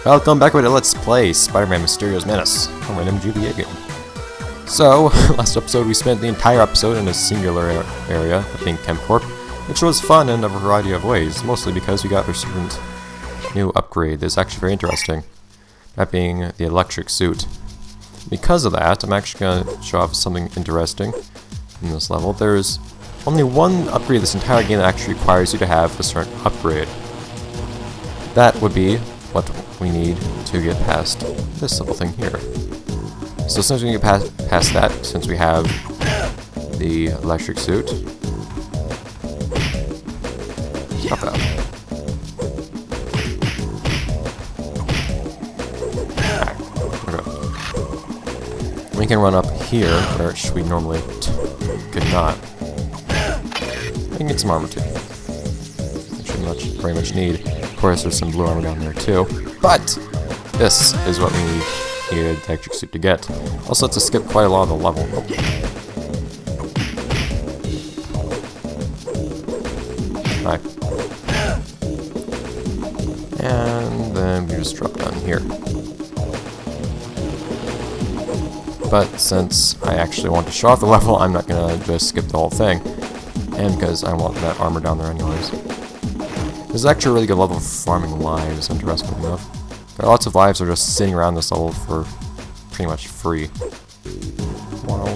Welcome back to Let's Play Spider-Man Mysterio's Menace, a random GBA game. So, last episode we spent the entire episode in a singular area, I think Chemcorp, which was fun in a variety of ways, mostly because we got a certain new upgrade that's actually very interesting, that being the electric suit. Because of that, I'm actually going to show off something interesting in this level. There's only one upgrade this entire game that actually requires you to have a certain upgrade. That would be what we need to get past this little thing here. So since we can get past that, since we have the electric suit, stop that. Okay. We can run up here, which we normally could not. We can get some armor too. Actually, very much need. Of course, there's some blue armor down there too, but this is what we needed the electric suit to get. Also, let's skip quite a lot of the level. Oh. Hi. And then we just drop down here. But since I actually want to show off the level, I'm not gonna just skip the whole thing, and because I want that armor down there anyways. This is actually a really good level for farming lives, interestingly enough. There are lots of lives that are just sitting around this level for pretty much free. Wow.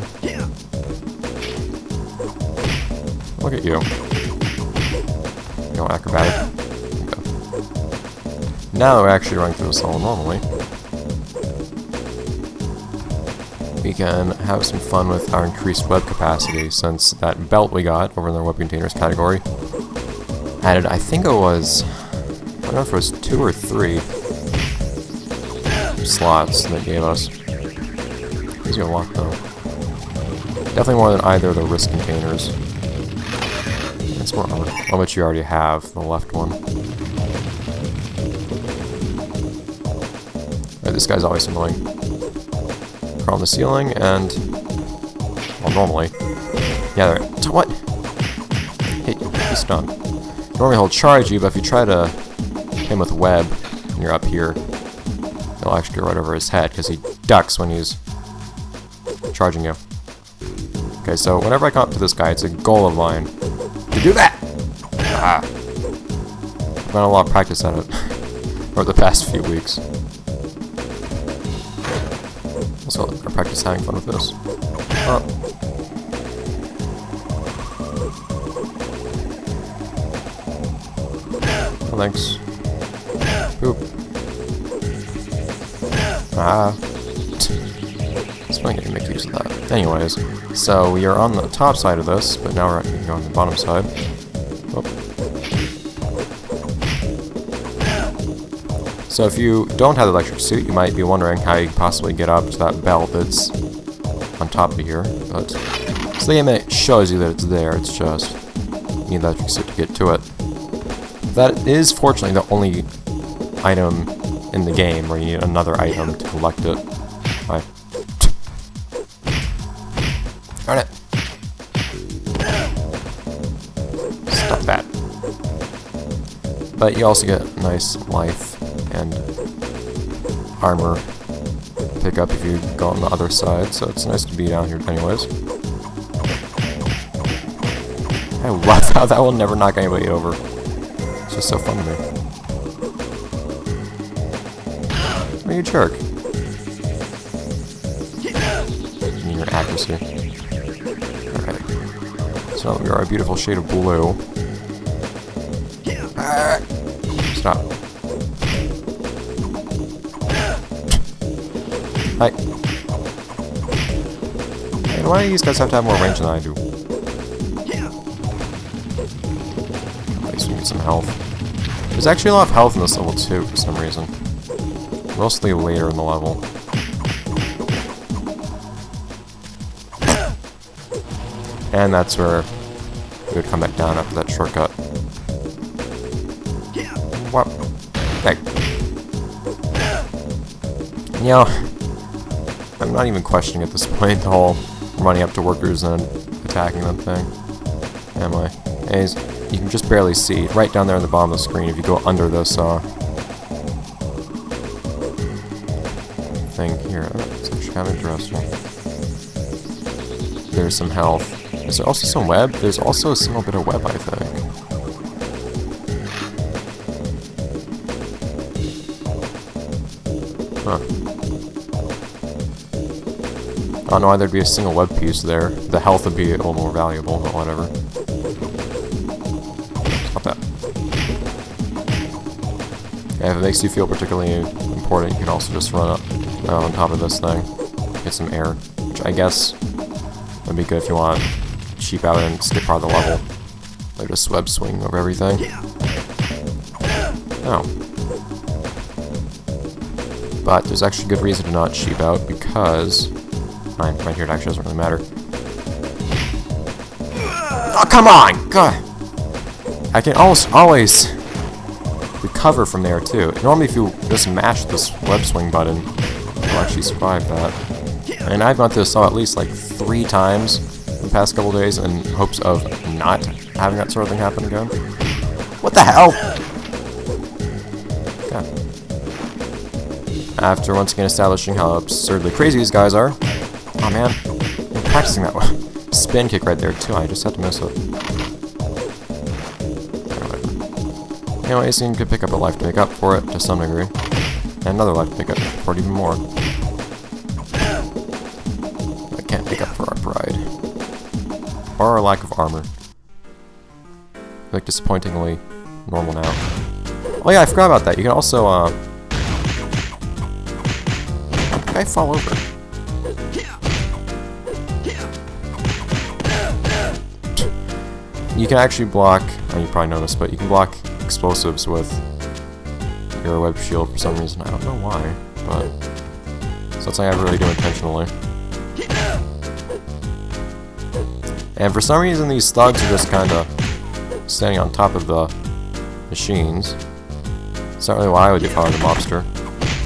Look at you. No acrobatic. Okay. Now that we're actually running through this level normally, we can have some fun with our increased web capacity, since that belt we got over in the web containers category added, I think it was, I don't know if it was 2 or 3 slots that gave us. He's gonna walk though. Definitely more than either of the wrist containers. That's more armor, which you already have, the left one. Right, this guy's always annoying. Crawl on the ceiling and, well, normally, yeah, there. So what? Hit you. He's stunned. Normally he'll charge you, but if you try to hit him with web and you're up here, he'll actually go right over his head because he ducks when he's charging you. Okay, so whenever I come up to this guy, it's a goal of mine to do that! Ah! I've got a lot of practice at it over the past few weeks. Also, I practice having fun with this. Oh. Oh, thanks. Poop. Ah. It's fine to make use of that. Anyways, so we are on the top side of this, but now we're going on the bottom side. Oh. So if you don't have the electric suit, you might be wondering how you can possibly get up to that belt that's on top of here. But so the game shows you that it's there. It's just you need the electric suit to get to it. That is fortunately the only item in the game where you need another item to collect it. Bye. Darn it. Stop that. But you also get nice life and armor pickup if you go on the other side, so it's nice to be down here anyways. I love how that will never knock anybody over. It's just so fun to me. Oh, you jerk. You need your accuracy. Alright. So we are a beautiful shade of blue. Stop. Hi. Hey, why do these guys have to have more range than I do? At least we need some health. There's actually a lot of health in this level too, for some reason. Mostly later in the level. And that's where we would come back down after that shortcut. What? Hey. You know, I'm not even questioning at this point the whole running up to workers and attacking them thing. Am I? Anyways, you can just barely see right down there on the bottom of the screen if you go under this anything here. Oh, it's actually kind of interesting. There's some health. Is there also some web? There's also a single bit of web, I think. Huh. I don't know why there'd be a single web piece there. The health would be a little more valuable, but whatever. Stop that. Yeah, if it makes you feel particularly important, you can also just run up on top of this thing. Get some air, which I guess would be good if you want to cheap out and skip part of the level. Like just web swing over everything. Oh. But there's actually good reason to not cheap out because... Right here it actually doesn't really matter. Oh, come on! God! I can almost always recover from there too. Normally if you just mash this web swing button, you'll actually survive that. And I've gone through this at least like 3 times in the past couple days in hopes of not having that sort of thing happen again. What the hell? God. After once again establishing how absurdly crazy these guys are. Oh man, I'm practicing that one. Spin kick right there too, I just had to miss it. Anyways, you can pick up a life to make up for it to some degree. And another life to make up for it even more. I can't make up for our pride. Or our lack of armor. Like disappointingly normal now. Oh yeah, I forgot about that. You can also I fall over. You can actually block, you probably noticed, but you can block explosives with your web shield for some reason. I don't know why, but it's something I really do intentionally. And for some reason these thugs are just kind of standing on top of the machines. It's not really what I would do if I were the mobster.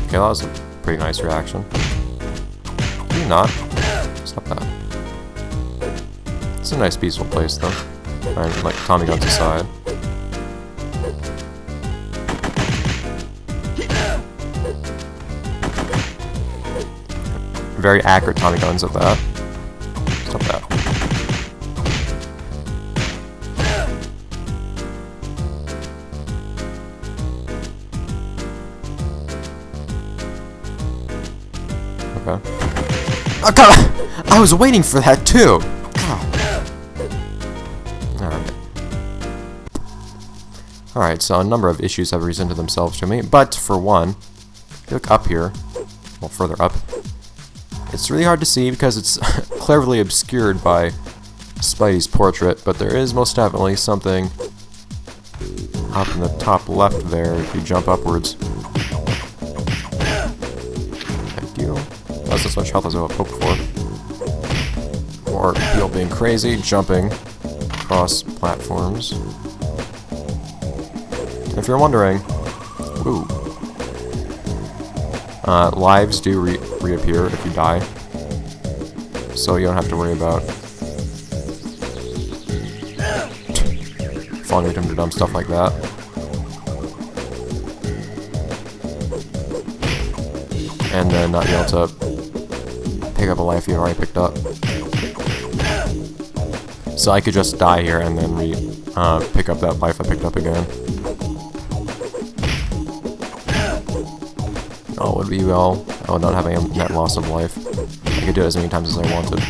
Okay, that was a pretty nice reaction. Can you not? Stop that. It's a nice peaceful place though. And like Tommy guns aside. Very accurate Tommy guns at that. Stop that. Okay. Oh god! I was waiting for that too! Alright, so a number of issues have presented themselves to me, but for one, if you look up here, well further up, it's really hard to see because it's cleverly obscured by Spidey's portrait, but there is most definitely something up in the top left there if you jump upwards. Thank you. That's as much health as I would hope for. Or people being crazy, jumping across platforms. If you're wondering, ooh, lives do reappear if you die, so you don't have to worry about falling victim to dumb stuff like that. And then not being able to pick up a life you already picked up. So I could just die here and then pick up that life I picked up again. Oh, it would be well. I would not have a net loss of life. I could do it as many times as I wanted.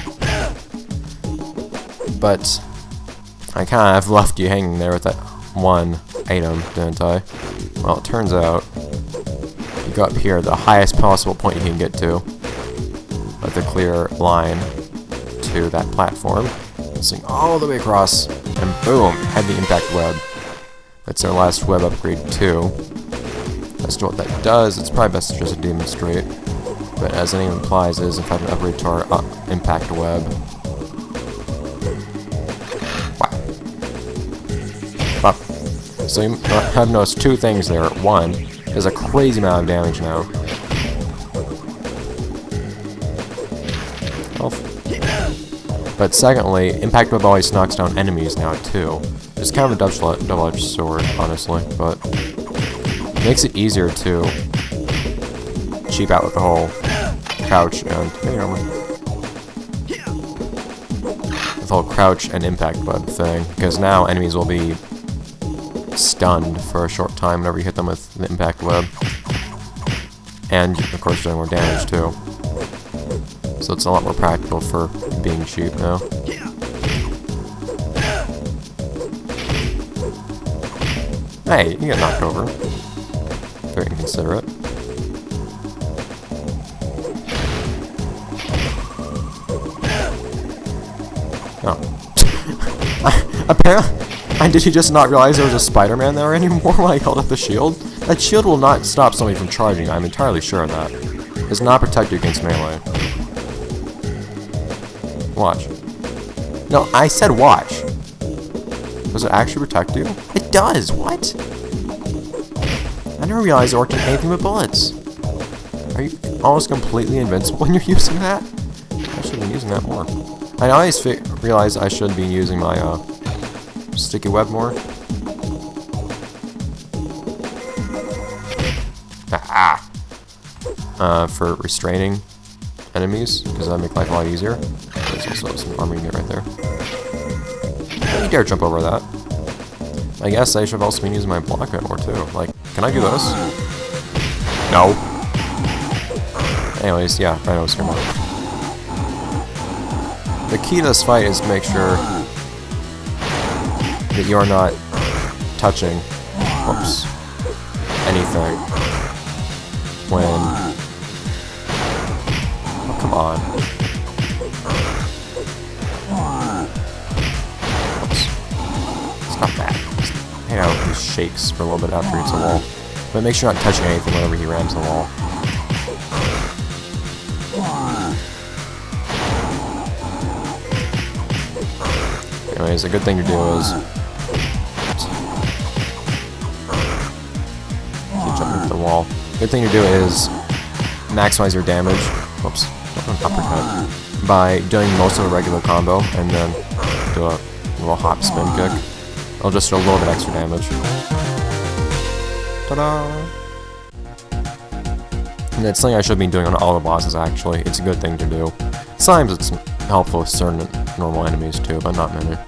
But I kind of left you hanging there with that one item, didn't I? Well, it turns out you go up here, the highest possible point you can get to, with a clear line to that platform, and swing all the way across, and boom, heavy impact web. That's our last web upgrade too. As to what that does, it's probably best to just demonstrate. But as the name implies, it is in fact an upgrade to our impact web. Wow. So you have noticed 2 things there. One, there's a crazy amount of damage now. Health. But secondly, impact web always knocks down enemies now too. It's kind of a double-edged sword, honestly, but makes it easier to cheap out with the whole crouch and the whole crouch and impact web thing, because now enemies will be stunned for a short time whenever you hit them with the impact web, and of course doing more damage too. So it's a lot more practical for being cheap now. Hey, you get knocked over. Very inconsiderate. Oh. Apparently, did he just not realize there was a Spider-Man there anymore when I held up the shield? That shield will not stop somebody from charging, I'm entirely sure of that. It does not protect you against melee. Watch. No, I said watch. Does it actually protect you? It does! What? I never realized it worked in anything but bullets. Are you almost completely invincible when you're using that? I should have been using that more. I always realize I should be using my sticky web more. For restraining enemies, because that make life a lot easier. There's also some armor unit right there. Don't you dare jump over that. I guess I should have also been using my block bit more too. Like, can I do this? No. Anyways, yeah, I know it's gonna work. The key to this fight is to make sure that you're not touching, whoops, anything when, oh come on, whoops, stop that, you know, he shakes for a little bit after he hits a wall, but make sure you're not touching anything whenever he rams the wall. Anyways, a good thing to do is keep jumping to the wall. Good thing to do is maximize your damage. Whoops, uppercut by doing most of a regular combo and then do a little hop spin kick. It'll just do a little bit extra damage. Ta-da! And it's something I should be doing on all the bosses. Actually, it's a good thing to do. Sometimes it's helpful with certain normal enemies too, but not many.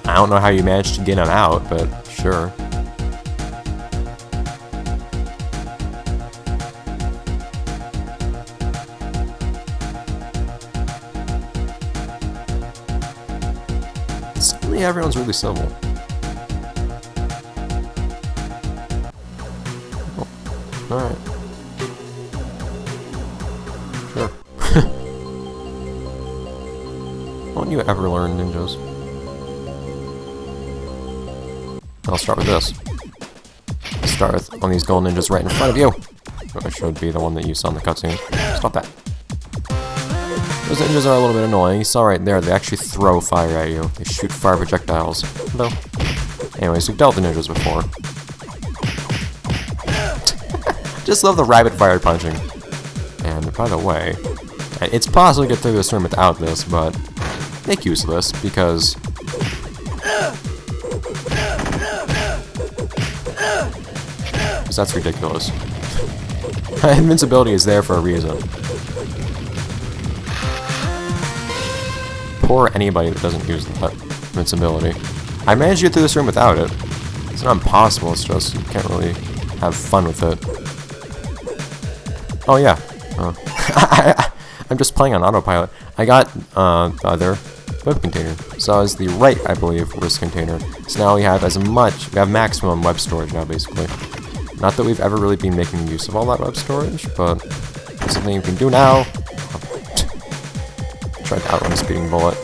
I don't know how you managed to get him out, but sure. Suddenly everyone's really civil. Oh, alright. Sure. Won't you ever learn ninjas? I'll start with this. Start with one of these gold ninjas right in front of you. Which should be the one that you saw in the cutscene. Stop that. Those ninjas are a little bit annoying. You saw right there, they actually throw fire at you. They shoot fire projectiles. Hello. Anyways, we've dealt with the ninjas before. Just love the rapid fire punching. And by the way, it's possible to get through this room without this, but make use of this, because that's ridiculous. Invincibility is there for a reason. Poor anybody that doesn't use that invincibility. I managed to get through this room without it. It's not impossible, it's just you can't really have fun with it. Oh yeah. I'm just playing on autopilot. I got the other web container. So as the right, I believe, was container. So now we have maximum web storage now, basically. Not that we've ever really been making use of all that web storage, but it's something you can do now. Tried to outrun a speeding bullet.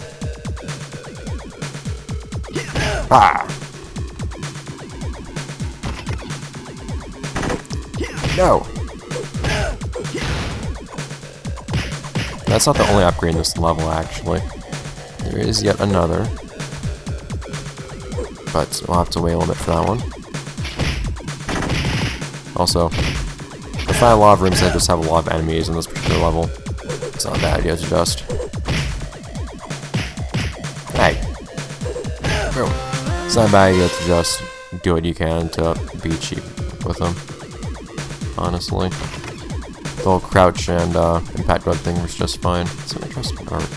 Ah! No! That's not the only upgrade in this level, actually. There is yet another. But we'll have to wait a little bit for that one. Also, I find a lot of rooms that just have a lot of enemies in this particular level. It's not a bad idea to just... Hey! Boom. It's not a bad idea to just do what you can to be cheap with them. honestly. The whole crouch and impact mode thing was just fine. Some interesting art.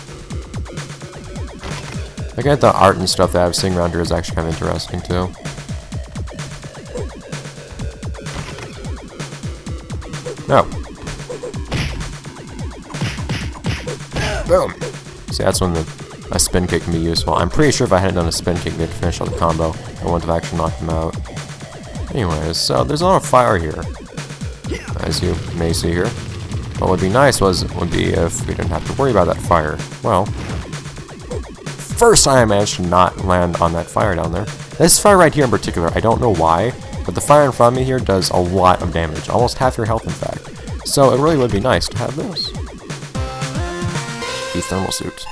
Looking at the art and stuff that I've seen around here is actually kind of interesting too. No. Boom! See, that's when a spin kick can be useful. I'm pretty sure if I hadn't done a spin kick, they'd finish out the combo. I wouldn't have actually knocked him out. Anyways, so there's a lot of fire here, as you may see here. What would be nice would be if we didn't have to worry about that fire. Well, first I managed to not land on that fire down there. This fire right here in particular, I don't know why, but the fire in front of me here does a lot of damage. Almost half your health, in fact. So it really would be nice to have this. The thermal suit.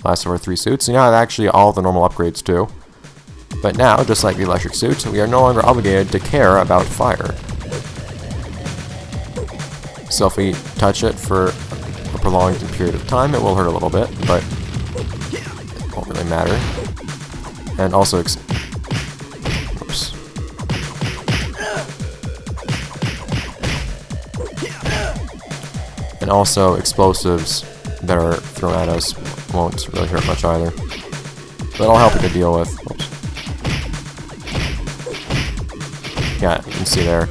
Last of our 3 suits. You now have actually all the normal upgrades too. But now, just like the electric suit, we are no longer obligated to care about fire. So if we touch it for a prolonged period of time, it will hurt a little bit, but it won't really matter. And also, oops. And also, explosives that are thrown at us won't really hurt much either. That'll help you to deal with. Oops. Yeah, you can see there.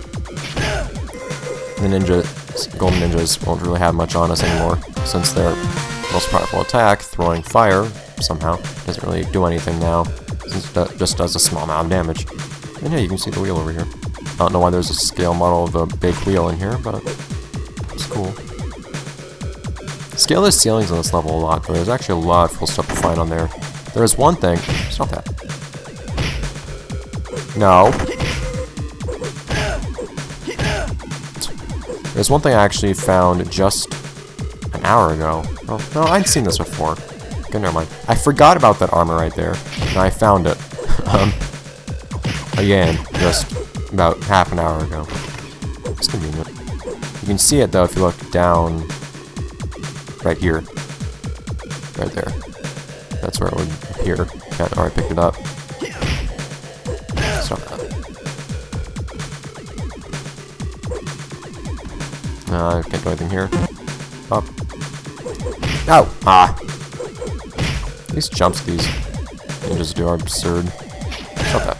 The golden ninjas won't really have much on us anymore, since their most powerful attack, throwing fire, somehow, doesn't really do anything now, since it just does a small amount of damage. And yeah, you can see the wheel over here. I don't know why there's a scale model of the big wheel in here, but it's cool. Scale the ceilings on this level a lot, but there's actually a lot of cool stuff to find on there. There is one thing. Stop that. No. There's one thing I actually found just an hour ago. Oh, no, I'd seen this before. Okay, never mind. I forgot about that armor right there, and I found it. Again, just about half an hour ago. It's convenient. You can see it, though, if you look down right here. Right there. That's where it would appear. Yeah, or I picked it up. Stop that. I can't do anything here. Up. No! Ah! These jumps these ninjas do are absurd. Stop that.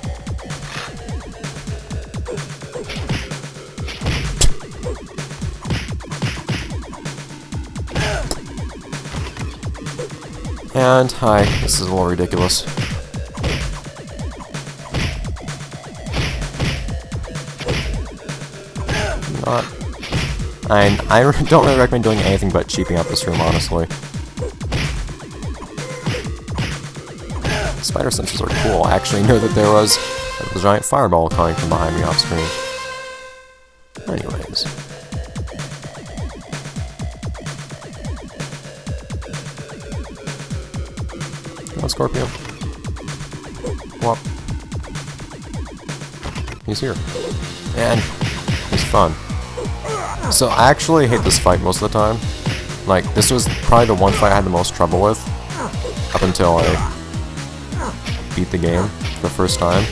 And, hi, this is a little ridiculous. I don't really recommend doing anything but cheaping out this room, honestly. Spider sensors are cool. I actually knew that there was a giant fireball coming from behind me off screen. Anyways. Come on, Scorpio. Whoop. He's here. And he's fun. So I actually hate this fight most of the time. Like, this was probably the one fight I had the most trouble with up until I beat the game for the first time.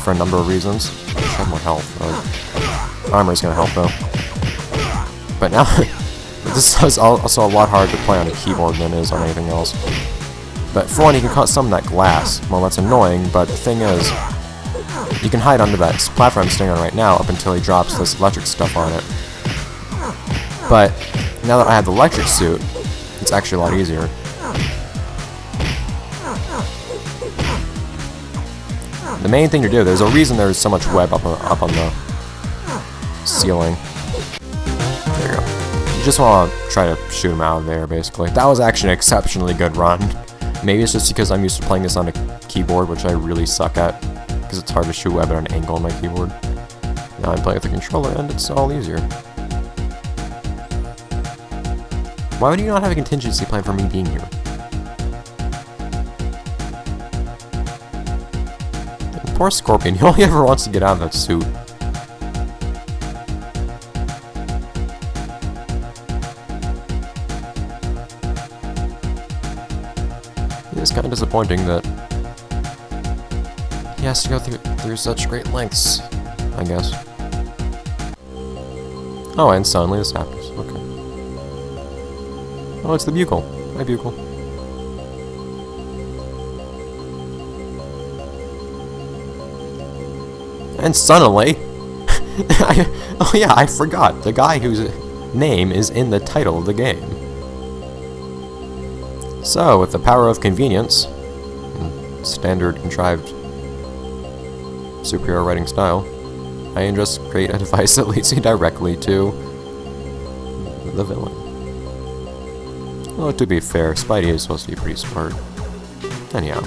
For a number of reasons. I should have more health. Armor's gonna help though. But now, this is also a lot harder to play on a keyboard than it is on anything else. But for one, you can cut some of that glass. Well, that's annoying, but the thing is, you can hide under that platform I'm standing on right now up until he drops this electric stuff on it. But now that I have the electric suit, it's actually a lot easier. The main thing to do, there's a reason there's so much web up on the ceiling. There you go. You just want to try to shoot him out of there, basically. That was actually an exceptionally good run. Maybe it's just because I'm used to playing this on a keyboard, which I really suck at, because it's hard to shoot web at an angle on my keyboard. Now I'm playing with the controller, and it's all easier. Why would you not have a contingency plan for me being here? And poor Scorpion, he only ever wants to get out of that suit. It's kind of disappointing that he has to go through such great lengths I guess. Oh, and suddenly this happens. Okay. Oh, it's the Bugle. Hi, Bugle. And suddenly... oh yeah, I forgot. The guy whose name is in the title of the game. So, with the power of convenience, standard contrived superhero writing style, I can just create a device that leads you directly to the villain. Well, to be fair, Spidey is supposed to be pretty smart. Anyhow.